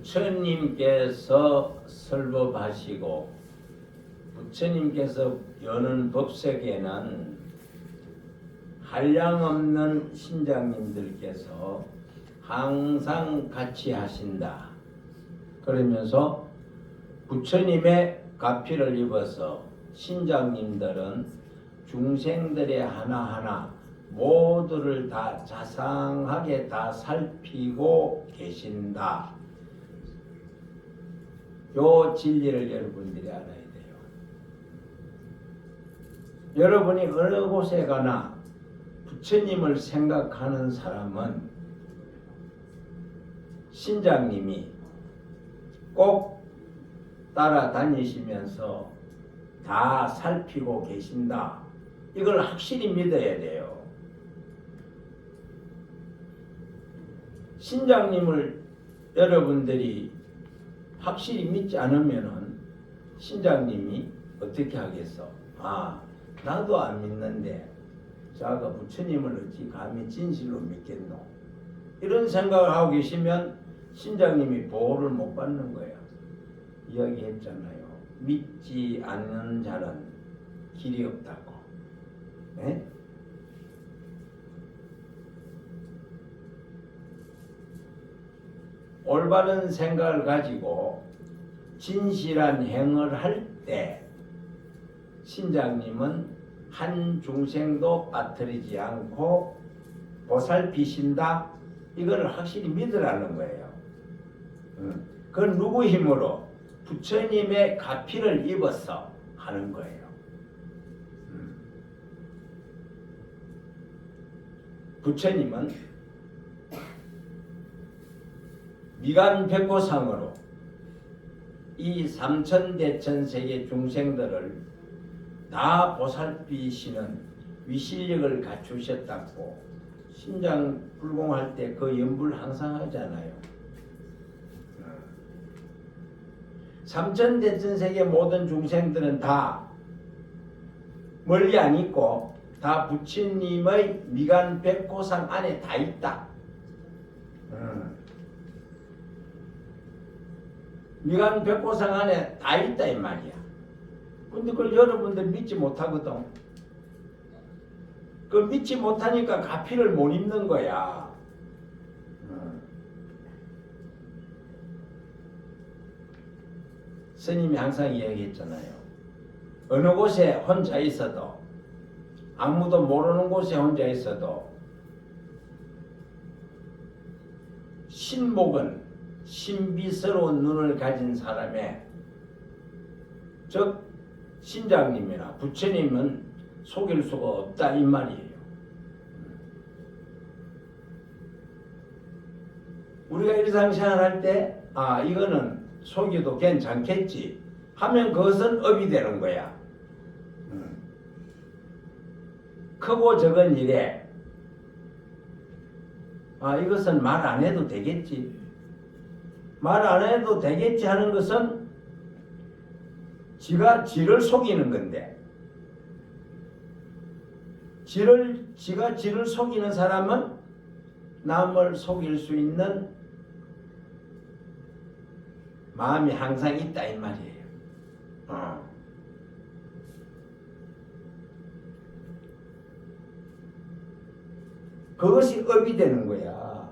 부처님께서 설법하시고 부처님께서 여는 법석에는 한량없는 신장님들께서 항상 같이 하신다. 그러면서 부처님의 가피를 입어서 신장님들은 중생들의 하나하나 모두를 다 자상하게 다 살피고 계신다. 요 진리를 여러분들이 알아야 돼요. 여러분이 어느 곳에 가나 부처님을 생각하는 사람은 신장님이 꼭 따라다니시면서 다 살피고 계신다. 이걸 확실히 믿어야 돼요. 신장님을 여러분들이 확실히 믿지 않으면은 신장님이 어떻게 하겠어? 아, 나도 안 믿는데 자가 부처님을 어찌 감히 진실로 믿겠노? 이런 생각을 하고 계시면 신장님이 보호를 못 받는 거예요. 이야기했잖아요. 믿지 않는 자는 길이 없다고. 네? 올바른 생각을 가지고 진실한 행을 할 때 신장님은 한 중생도 빠뜨리지 않고 보살피신다. 이걸 확실히 믿으라는 거예요. 그건 누구 힘으로? 부처님의 가피를 입어서 하는 거예요. 부처님은 미간백고상으로 이 삼천대천세계 중생들을 다 보살피시는 위실력을 갖추셨다고 신장 불공할 때 그 연불 항상 하잖아요. 삼천대천세계 모든 중생들은 다 멀리 안 있고 다 부처님의 미간백고상 안에 다 있다. 미간백고상 안에 다 있다 이 말이야. 근데 그걸 여러분들 믿지 못하거든. 그 믿지 못하니까 가피를 못 입는 거야. 스님이 항상 이야기했잖아요. 어느 곳에 혼자 있어도 아무도 모르는 곳에 혼자 있어도 신목은 신비스러운 눈을 가진 사람의 즉 신장님이나 부처님은 속일 수가 없다 이 말이에요. 우리가 일상생활할 때 아 이거는 속여도 괜찮겠지 하면 그것은 업이 되는 거야. 크고 적은 일에 아 이것은 말 안 해도 되겠지. 말 안 해도 되겠지 하는 것은 지가 지를 속이는 건데 지가 지를 속이는 사람은 남을 속일 수 있는 마음이 항상 있다 이 말이에요. 그것이 업이 되는 거야.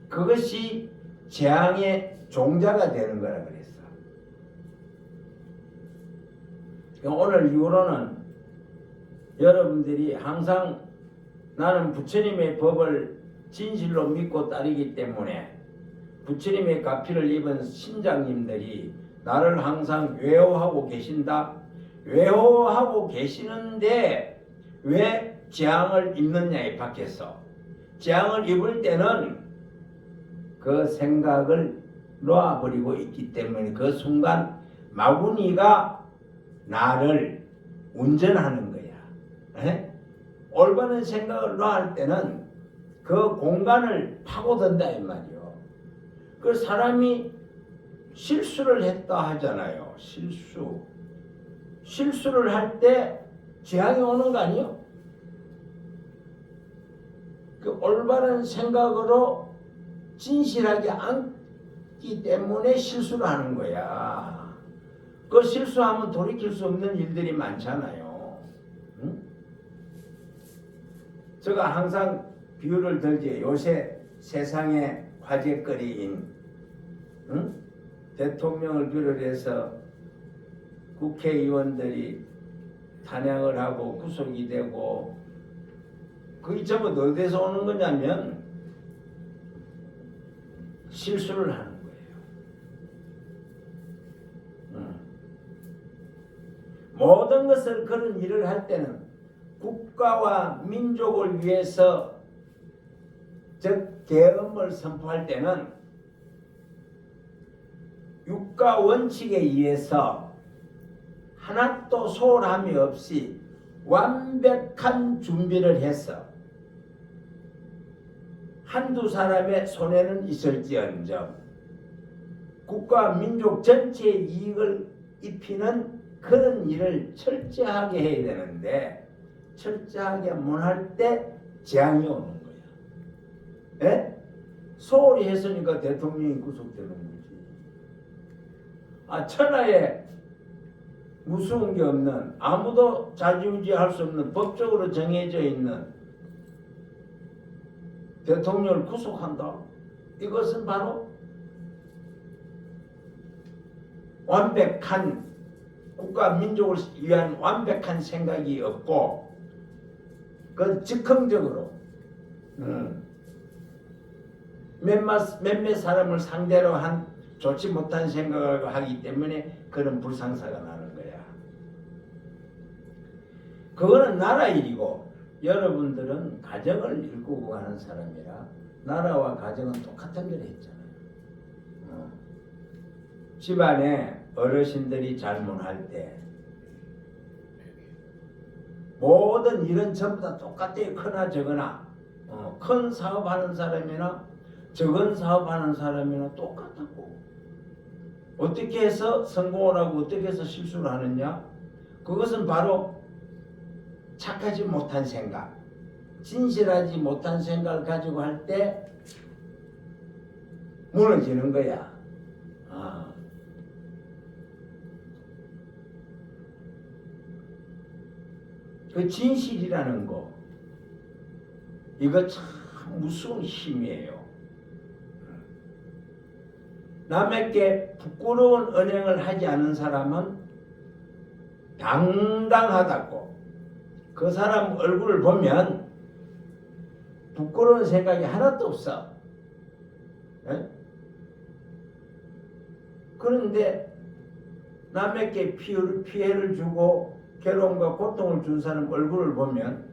그것이 재앙의 종자가 되는 거라 그랬어. 오늘 이후로는 여러분들이 항상 나는 부처님의 법을 진실로 믿고 따르기 때문에 부처님의 가피를 입은 신장님들이 나를 항상 외호하고 계신다. 외호하고 계시는데 왜 재앙을 입느냐에 밖에서 재앙을 입을 때는 그 생각을 놓아버리고 있기 때문에 그 순간 마구니가 나를 운전하는 거야. 에? 올바른 생각을 놓을 때는 그 공간을 파고든다 이 말이요. 그 사람이 실수를 했다 하잖아요. 실수를 할 때 재앙이 오는 거 아니요? 그 올바른 생각으로 진실하게 않기 때문에 실수를 하는 거야. 그 실수하면 돌이킬 수 없는 일들이 많잖아요. 응? 제가 항상 비유를 들지. 요새 세상의 화제거리인 응? 대통령을 비롯해서 국회의원들이 탄핵을 하고 구속이 되고 그게 전부 어디서 오는 거냐면 실수를 하는 거예요. 모든 것을 그런 일을 할 때는 국가와 민족을 위해서 즉 계엄을 선포할 때는 육가 원칙에 의해서 하나도 소홀함이 없이 완벽한 준비를 해서 한두 사람의 손해는 있을지언정 국가 민족 전체의 이익을 입히는 그런 일을 철저하게 해야 되는데 철저하게 못 할 때 재앙이 오는 거야. 예? 소홀히 했으니까 대통령이 구속되는 거지. 천하에 무서운 게 없는 아무도 좌지우지할 수 없는 법적으로 정해져 있는 대통령을 구속한다. 이것은 바로 완벽한 국가 민족을 위한 완벽한 생각이 없고 그 즉흥적으로 몇몇 사람을 상대로 한 좋지 못한 생각을 하기 때문에 그런 불상사가 나는 거야. 그거는 나라 일이고 여러분들은 가정을 일구고 가는 사람이라 나라와 가정은 똑같은 걸 했잖아요. 집안에 어르신들이 잘못할 때 모든 일은 전부 다 똑같아요. 크나 적으나 큰 사업하는 사람이나 적은 사업하는 사람이나 똑같다고. 어떻게 해서 성공을 하고 어떻게 해서 실수를 하느냐? 그것은 바로 착하지 못한 생각, 진실하지 못한 생각을 가지고 할 때 무너지는 거야. 그 진실이라는 거, 이거 참 무서운 힘이에요. 남에게 부끄러운 언행을 하지 않은 사람은 당당하다고. 그 사람 얼굴을 보면 부끄러운 생각이 하나도 없어. 네? 그런데 남에게 피해를 주고 괴로움과 고통을 준 사람 얼굴을 보면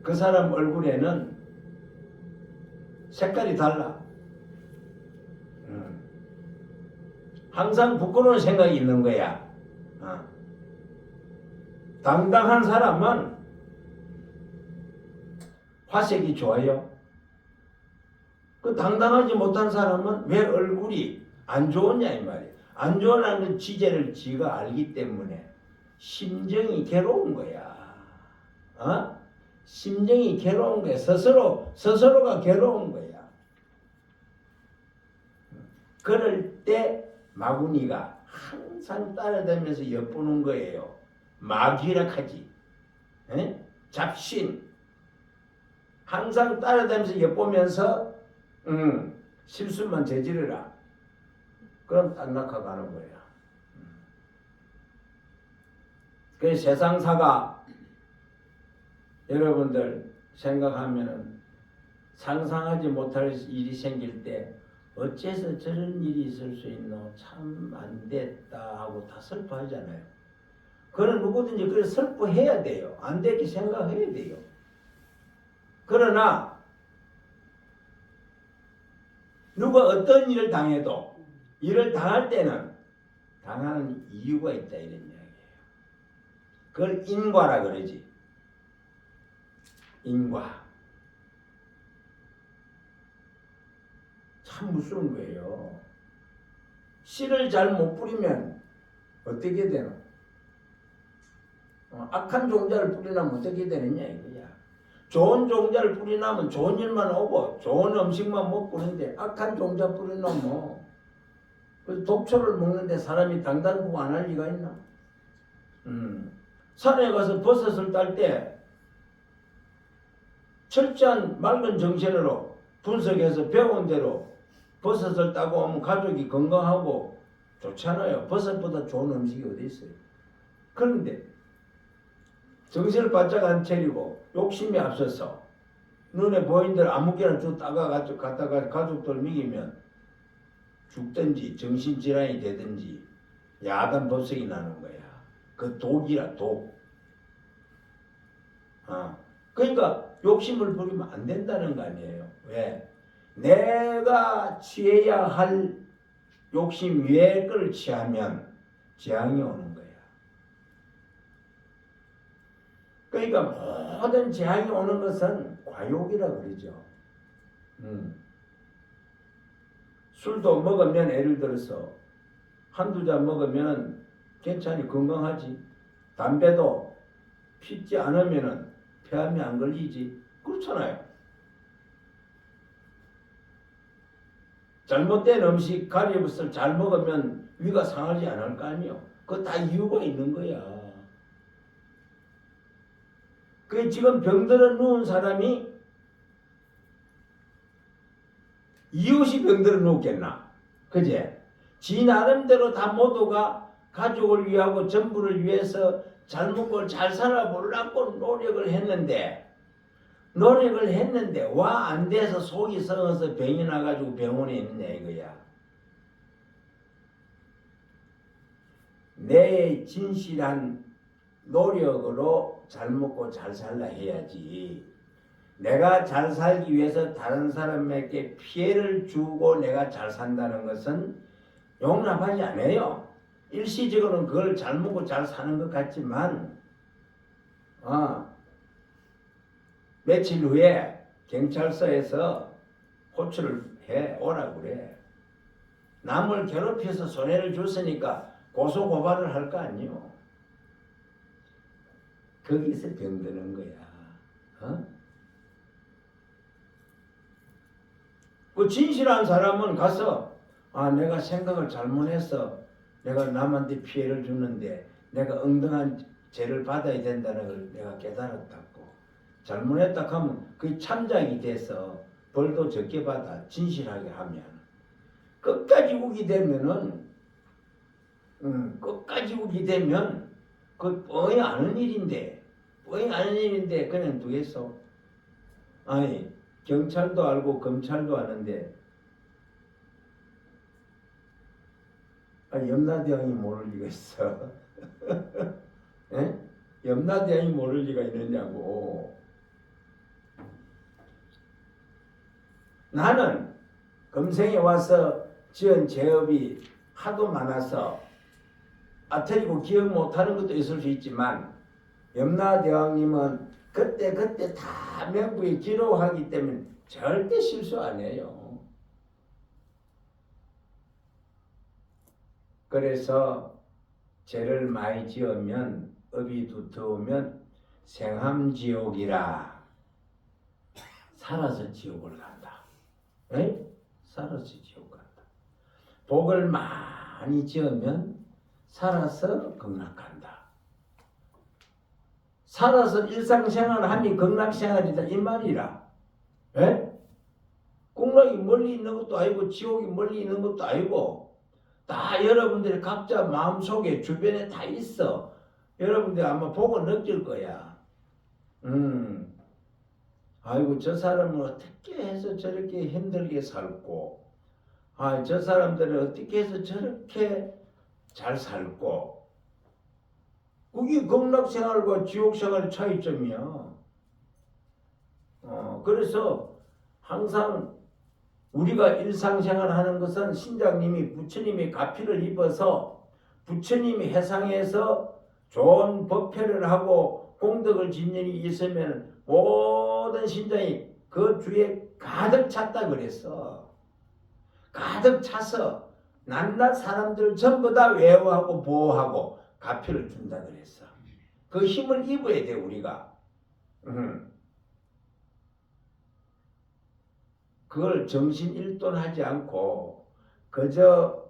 그 사람 얼굴에는 색깔이 달라. 항상 부끄러운 생각이 있는 거야. 당당한 사람은 화색이 좋아요. 그 당당하지 못한 사람은 왜 얼굴이 안 좋으냐 이 말이에요. 안 좋아하는 지제를 지가 알기 때문에 심정이 괴로운 거야. 심정이 괴로운 거야. 스스로가 괴로운 거야. 그럴 때 마구니가 항상 따라다니면서 엿보는 거예요. 마귀락하지. 잡신. 항상 따라다니면서 엿보면서 실수만 저지르라. 그럼 땅락하 가는 거야. 그 세상사가 여러분들 생각하면은 상상하지 못할 일이 생길 때 어째서 저런 일이 있을 수 있노? 참 안 됐다 하고 다 슬퍼하잖아요. 그런 누구든지 그래 슬퍼해야 돼요. 안 됐게 생각해야 돼요. 그러나 누가 어떤 일을 당해도 일을 당할 때는 당하는 이유가 있다 이런 이야기예요. 그걸 인과라 그러지. 인과. 참 무서운 거예요. 씨를 잘 못 뿌리면 어떻게 되노? 악한 종자를 뿌리려면 어떻게 되느냐 이거야. 좋은 종자를 뿌리나면 좋은 일만 오고 좋은 음식만 먹고 그러는데 악한 종자 뿌리나면 그 독초를 먹는데 사람이 당당하고 안 할 리가 있나? 산에 가서 버섯을 딸 때 철저한 맑은 정신으로 분석해서 배운 대로 버섯을 따고 오면 가족이 건강하고 좋잖아요. 버섯보다 좋은 음식이 어디 있어요? 그런데 정신을 바짝 안 차리고 욕심이 앞서서 눈에 보이는 대로 아무개나 쭉 따가가지고 갖다가 가족들 먹이면 죽든지 정신질환이 되든지 야단 법석이 나는 거야. 그 독이라 독. 그러니까 욕심을 부리면 안 된다는 거 아니에요. 왜? 내가 취해야 할 욕심 위에 걸 취하면 재앙이 오는 거야. 그러니까 모든 재앙이 오는 것은 과욕이라 그러죠. 술도 먹으면 예를 들어서 한두 잔 먹으면 괜찮이 건강하지. 담배도 피지 않으면 폐암이 안 걸리지. 그렇잖아요. 잘못된 음식 가리버섯 잘 먹으면 위가 상하지 않을 거 아니에요. 그거 다 이유가 있는 거야. 그 지금 병들어 누운 사람이 이웃이 병들어 누웠겠나? 그제? 지 나름대로 다 모두가 가족을 위하고 전부를 위해서 잘 먹고 잘 살아보려고 노력을 했는데 와 안 돼서 속이 썩어서 병이 나가지고 병원에 있느냐 이거야. 내 진실한 노력으로 잘 먹고 잘 살라 해야지. 내가 잘 살기 위해서 다른 사람에게 피해를 주고 내가 잘 산다는 것은 용납하지 않아요. 일시적으로는 그걸 잘 먹고 잘 사는 것 같지만 며칠 후에 경찰서에서 호출을 해 오라고 그래. 남을 괴롭혀서 손해를 줬으니까 고소고발을 할 거 아니요. 거기서 병드는 거야. 그 진실한 사람은 가서 내가 생각을 잘못해서 내가 남한테 피해를 주는데 내가 응당한 죄를 받아야 된다는 걸 내가 깨달았다고. 잘못했다 하면 그게 참작이 돼서 벌도 적게 받아 진실하게 하면 끝까지 우기 되면은 그 뻔히 아는 일인데 그냥 두겠어. 아니 경찰도 알고 검찰도 아는데 염라대왕이 모를 리가 있어. 에? 염라대왕이 모를 리가 있느냐고. 나는 금생에 와서 지은 죄업이 하도 많아서 틀리고 기억 못하는 것도 있을 수 있지만 염라대왕님은 그때 다 명부에 기록하기 때문에 절대 실수 안 해요. 그래서 죄를 많이 지으면 업이 두터우면 생함지옥이라 살아서 지옥을 간다. 에? 살아서 지옥 간다. 복을 많이 지으면 살아서 극락간다. 살아서 일상생활하니 극락생활이다 이 말이라. 에? 극락이 멀리 있는 것도 아니고 지옥이 멀리 있는 것도 아니고 다 여러분들이 각자 마음속에 주변에 다 있어. 여러분들 아마 보고 느낄 거야. 아이고 저 사람은 어떻게 해서 저렇게 힘들게 살고 저 사람들은 어떻게 해서 저렇게 잘 살고 그게 극락생활과 지옥생활의 차이점이야. 그래서 항상 우리가 일상생활 하는 것은 신장님이 부처님이 가피를 입어서 부처님이 해상에서 좋은 법회를 하고功德을 짓는 일이 있으면 모든 신장이 그 주에 가득 찼다 그랬어. 가득 차서 낱낱 사람들 전부 다 외워하고 보호하고 가피를 준다 그랬어. 그 힘을 입어야 돼 우리가. 그걸 정신 일돈하지 않고 그저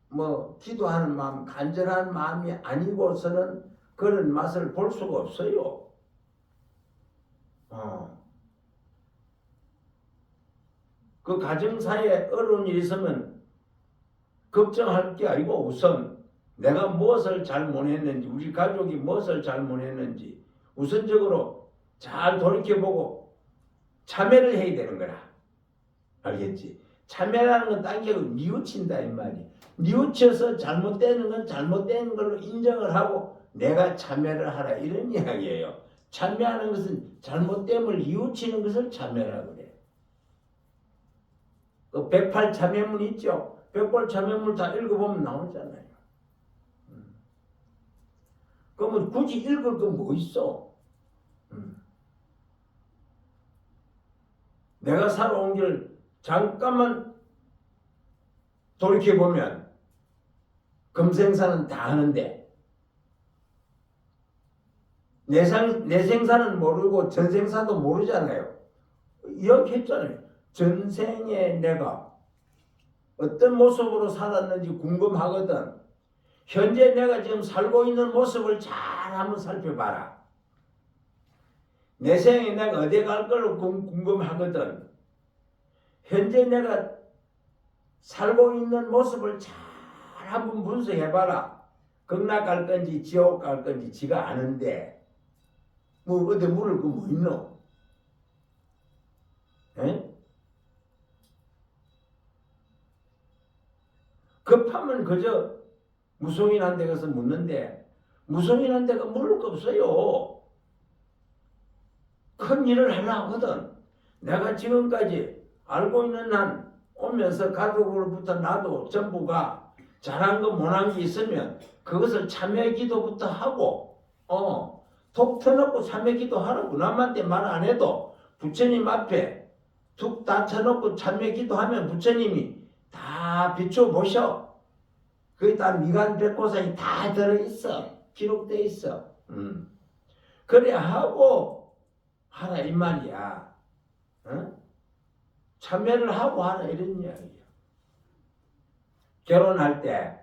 뭐 기도하는 마음, 간절한 마음이 아니고서는 그런 맛을 볼 수가 없어요. 그 가정사에 어려운 일이 있으면 걱정할 게 아니고 우선 내가 무엇을 잘못했는지, 우리 가족이 무엇을 잘못했는지 우선적으로 잘 돌이켜보고 참회를 해야 되는 거라. 알겠지? 참회라는 건 딴 게 아니고 뉘우친다 이 말이. 뉘우쳐서 잘못되는 건 잘못된 걸로 인정을 하고 내가 참회를 하라 이런 이야기예요. 참회하는 것은 잘못됨을 뉘우치는 것을 참회라고 그래. 그 108참회문 있죠? 108참회문 다 읽어보면 나오잖아요. 그러면 굳이 읽을 거 뭐 있어? 내가 살아온 길 잠깐만 돌이켜보면 금생사는 다 하는데 내 생사는 모르고 전생사도 모르잖아요. 이렇게 했잖아요. 전생에 내가 어떤 모습으로 살았는지 궁금하거든. 현재 내가 지금 살고 있는 모습을 잘 한번 살펴봐라. 내 생에 내가 어디 갈 걸로 궁금하거든. 현재 내가 살고 있는 모습을 잘 한번 분석해봐라. 극락 갈 건지 지옥 갈 건지 지가 아는데 뭐 어디 물을 거 뭐 있노? 에? 급하면 그저 무속인한 데 가서 묻는데 무속인한 데가 물을 거 없어요. 큰 일을 하려고 하거든. 내가 지금까지 알고 있는 한 오면서 가족으로부터 나도 전부가 잘한 거 못한 게 있으면 그것을 참회 기도부터 하고 톡 터놓고 참회 기도 하라고. 남한테 말 안 해도 부처님 앞에 툭 다 쳐놓고 참회 기도하면 부처님이 다 비춰보셔. 거기 다 미간 백고사에 다 들어있어. 기록되어 있어. 그래 하고 하라 이 말이야. 참여를 하고 하라 이런 이야기야. 결혼할 때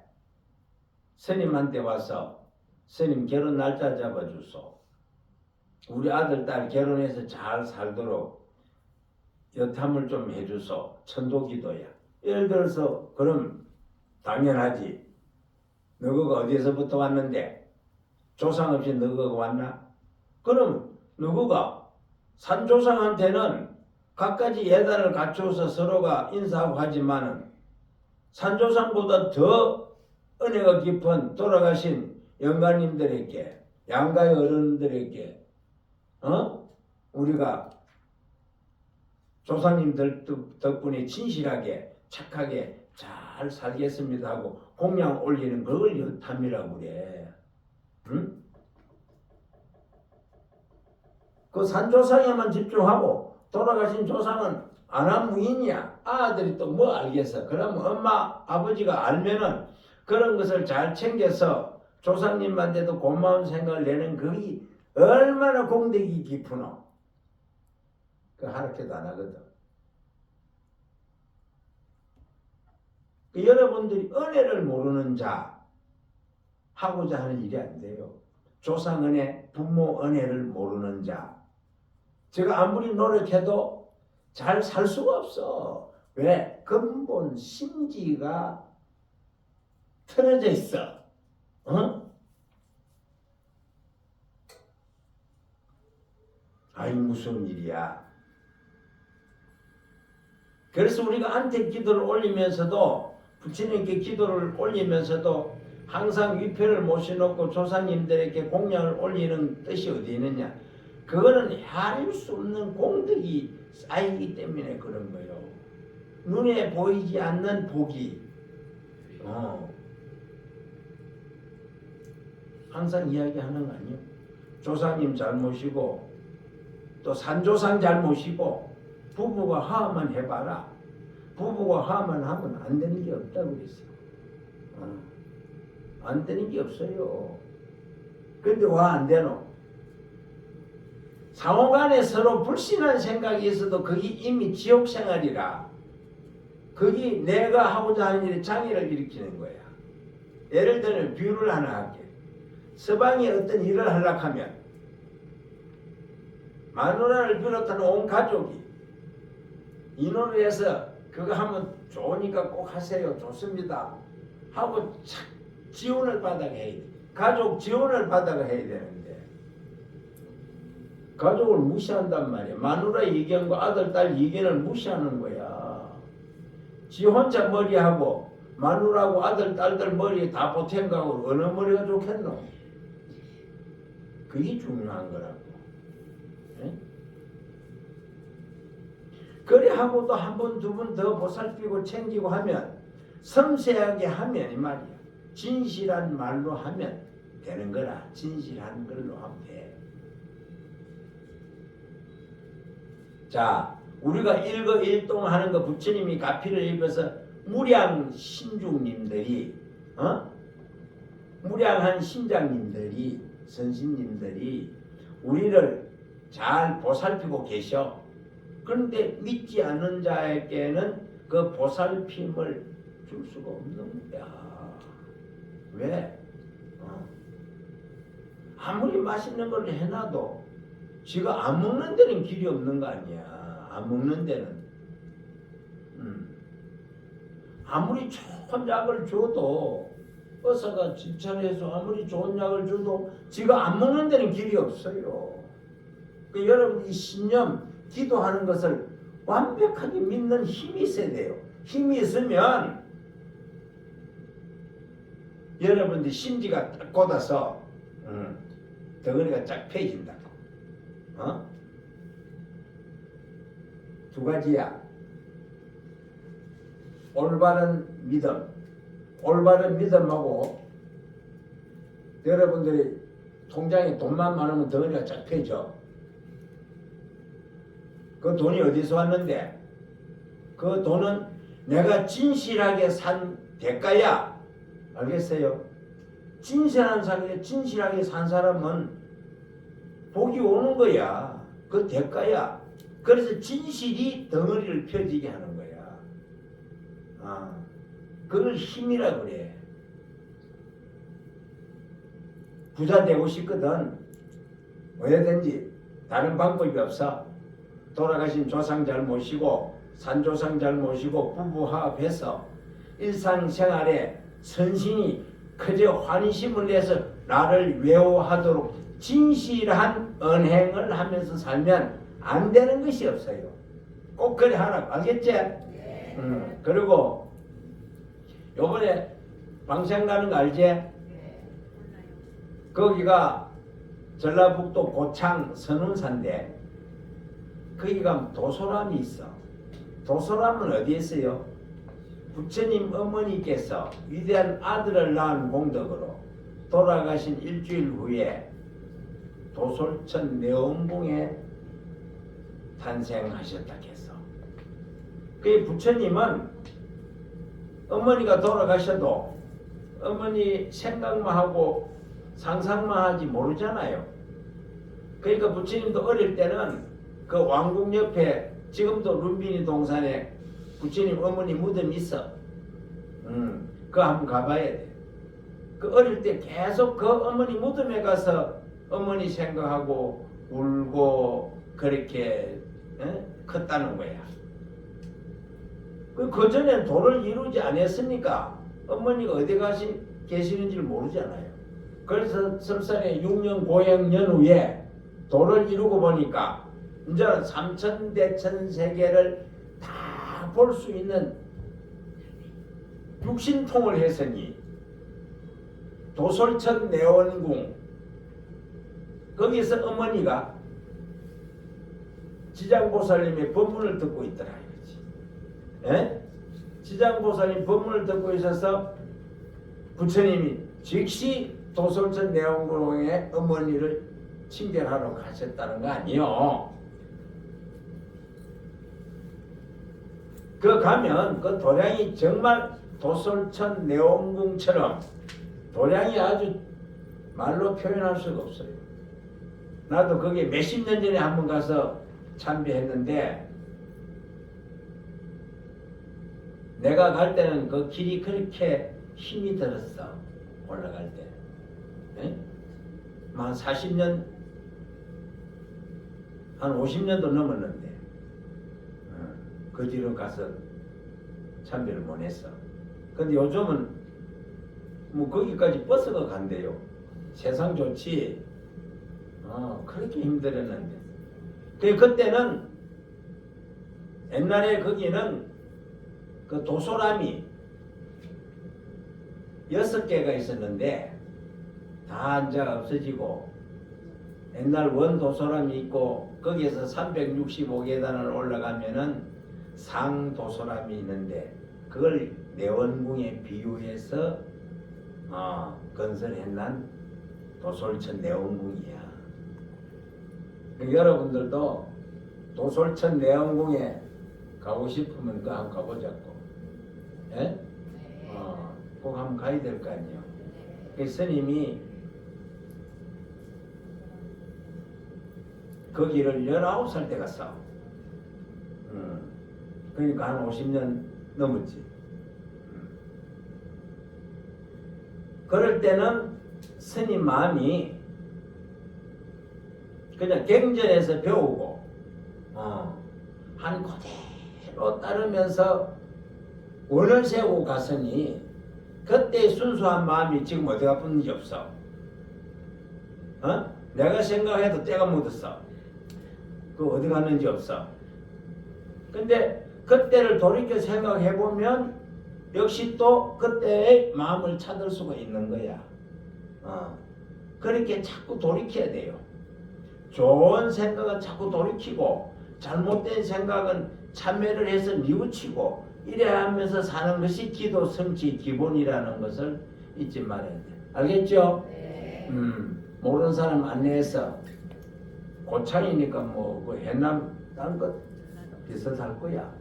스님한테 와서 스님 결혼 날짜 잡아주소. 우리 아들 딸 결혼해서 잘 살도록 여탐을 좀 해주소. 천도기도야. 예를 들어서 그럼 당연하지. 너가 어디서부터 왔는데 조상 없이 너가 왔나? 그럼 누구가 산조상한테는 갖가지 예단을 갖추어서 서로가 인사하고 하지만은 산조상보다 더 은혜가 깊은 돌아가신 영가님들에게 양가의 어른들에게 우리가 조상님들 덕분에 진실하게 착하게 잘 살겠습니다 하고 공양 올리는 그걸 여탐이라고 그래. 응? 그 산조상에만 집중하고 돌아가신 조상은 안하무인이야. 아들이 또 뭐 알겠어. 그러면 엄마 아버지가 알면은 그런 것을 잘 챙겨서 조상님한테도 고마운 생각을 내는 그게 얼마나 공덕이 깊으노. 그 하락해도 안 하거든. 여러분들이 은혜를 모르는 자 하고자 하는 일이 안 돼요. 조상 은혜, 부모 은혜를 모르는 자. 제가 아무리 노력해도 잘 살 수가 없어. 왜? 근본 심지가 틀어져 있어. 아이 무슨 일이야. 그래서 우리가 안택 기도를 올리면서도 부처님께 기도를 올리면서도 항상 위패를 모셔놓고 조상님들에게 공양을 올리는 뜻이 어디 있느냐. 그거는 헤아릴 수 없는 공덕이 쌓이기 때문에 그런 거예요. 눈에 보이지 않는 복이 항상 이야기하는 거 아니에요. 조상님 잘 모시고 또 산조상 잘 모시고 부부가 화합만 해봐라. 부부가 화합만 하면 안 되는 게 없다고 그랬어. 안 되는 게 없어요. 근데 와 안 되노? 상호간에 서로 불신한 생각이 있어도 그게 이미 지옥 생활이라 그게 내가 하고자 하는 일에 장애를 일으키는 거야. 예를 들면 비유를 하나 할게. 서방이 어떤 일을 하려고 하면 마누라를 비롯한 온 가족이 인원을 해서 그거 하면 좋으니까 꼭 하세요. 좋습니다. 하고 착 지원을 받아가 해야 돼. 가족 지원을 받아가 해야 되는데 가족을 무시한단 말이야. 마누라 의견과 아들, 딸 의견을 무시하는 거야. 지 혼자 머리하고 마누라하고 아들, 딸들 머리에 다 보탠거하고 어느 머리가 좋겠노? 그게 중요한 거라고. 예? 그래 하고도 한 번, 두 번 더 보살피고 챙기고 하면 섬세하게 하면 이 말이야. 진실한 말로 하면 되는 거라. 진실한 걸로 하면 돼. 자, 우리가 일거일동하는 거 부처님이 가피를 입어서 무량 신중님들이 무량한 신장님들이 선신님들이 우리를 잘 보살피고 계셔. 그런데 믿지 않는 자에게는 그 보살핌을 줄 수가 없는 거야. 왜? 아무리 맛있는 걸 해놔도 지가 안 먹는 데는 길이 없는 거 아니야. 안 먹는 데는. 아무리 좋은 약을 줘도 의사가 진찰해서 아무리 좋은 약을 줘도 지가 안 먹는 데는 길이 없어요. 그 여러분 이 신념, 기도하는 것을 완벽하게 믿는 힘이 있어야 돼요. 힘이 있으면 여러분들 심지가 딱 꽂아서 덩어리가 쫙 펴진다. 두 가지야. 올바른 믿음. 올바른 믿음하고 여러분들이 통장에 돈만 많으면 덩어리가 쫙 펴져. 그 돈이 어디서 왔는데? 그 돈은 내가 진실하게 산 대가야. 알겠어요? 진실하게 산 사람은 복이 오는 거야. 그 대가야. 그래서 진실이 덩어리를 펴지게 하는 거야. 그걸 힘이라 그래. 부자 되고 싶거든. 뭐든지 다른 방법이 없어. 돌아가신 조상 잘 모시고 산조상 잘 모시고 부부화합해서 일상생활에 선신이 그저 환심을 내서 나를 외워하도록 진실한 언행을 하면서 살면 안 되는 것이 없어요. 꼭 그래 하라고. 알겠지? 그리고 요번에 방생 가는 거 알지? 거기가 전라북도 고창 선운사인데 거기 가면 도소람이 있어. 도소람은 어디에 있어요? 부처님 어머니께서 위대한 아들을 낳은 공덕으로 돌아가신 일주일 후에 도솔천 내원궁에 탄생하셨다 해서 그 부처님은 어머니가 돌아가셔도 어머니 생각만 하고 상상만 하지 모르잖아요. 그러니까 부처님도 어릴 때는 그 왕궁 옆에 지금도 룸비니 동산에 부처님 어머니 무덤이 있어. 그거 한번 가봐야 돼. 그 어릴 때 계속 그 어머니 무덤에 가서 어머니 생각하고 울고 그렇게 컸다는 거야. 그 전엔 도를 이루지 않았으니까 어머니가 어디 계시는지를 모르잖아요. 그래서 설산에 6년 고행 연후에 도를 이루고 보니까 이제 삼천대천 세계를 다 볼 수 있는 육신통을 했으니 도솔천 내원궁 거기서 어머니가 지장보살님의 법문을 듣고 있더라 이거지. 에? 지장보살님 법문을 듣고 있어서 부처님이 즉시 도솔천 내원궁에 어머니를 친결하러 가셨다는 거 아니요. 그 가면 그 도량이 정말 도솔천 내원궁처럼 도량이 아주 말로 표현할 수가 없어요. 나도 그게 몇십 년 전에 한번 가서 참배했는데 내가 갈 때는 그 길이 그렇게 힘이 들었어. 올라갈 때. 에? 한 40년 한 50년도 넘었는데 그 뒤로 가서 참배를 못 했어. 근데 요즘은 뭐 거기까지 버스가 간대요. 세상 좋지. 그렇게 힘들었는데. 그때는 옛날에 거기는 그 도소람이 6개가 있었는데 다 이제 없어지고 옛날 원 도소람이 있고 거기에서 365계단을 올라가면은 상 도소람이 있는데 그걸 내원궁에 비유해서 건설해난 도솔천 내원궁이야. 여러분들도 도솔천 내원궁에 가고 싶으면 그 한번 가보자고. 예? 꼭 한번 가야 될 거 아니에요. 그 스님이 거기를 19살 때 갔어. 그러니까 한 50년 넘었지. 그럴 때는 스님 마음이 그냥 갱전에서 배우고 한 그대로 따르면서 원을 세우고 갔으니 그때 순수한 마음이 지금 어디 가뿐지 없어. 내가 생각해도 때가 묻었어. 그 어디 갔는지 없어. 근데 그때를 돌이켜 생각해보면 역시 또 그때의 마음을 찾을 수가 있는 거야. 그렇게 자꾸 돌이켜야 돼요. 좋은 생각은 자꾸 돌이키고 잘못된 생각은 참회를 해서 뉘우치고 이래야 하면서 사는 것이 기도 성취 기본이라는 것을 잊지 말아야 돼. 알겠죠? 네. 모르는 사람 안내해서 고창이니까 뭐 해남 딴 것 비슷할 거야.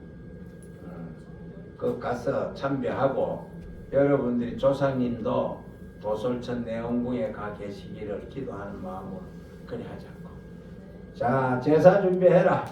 그 가서 참배하고 여러분들이 조상님도 도솔천 내원궁에 가 계시기를 기도하는 마음으로 그래 하자고. 자, 제사 준비해라.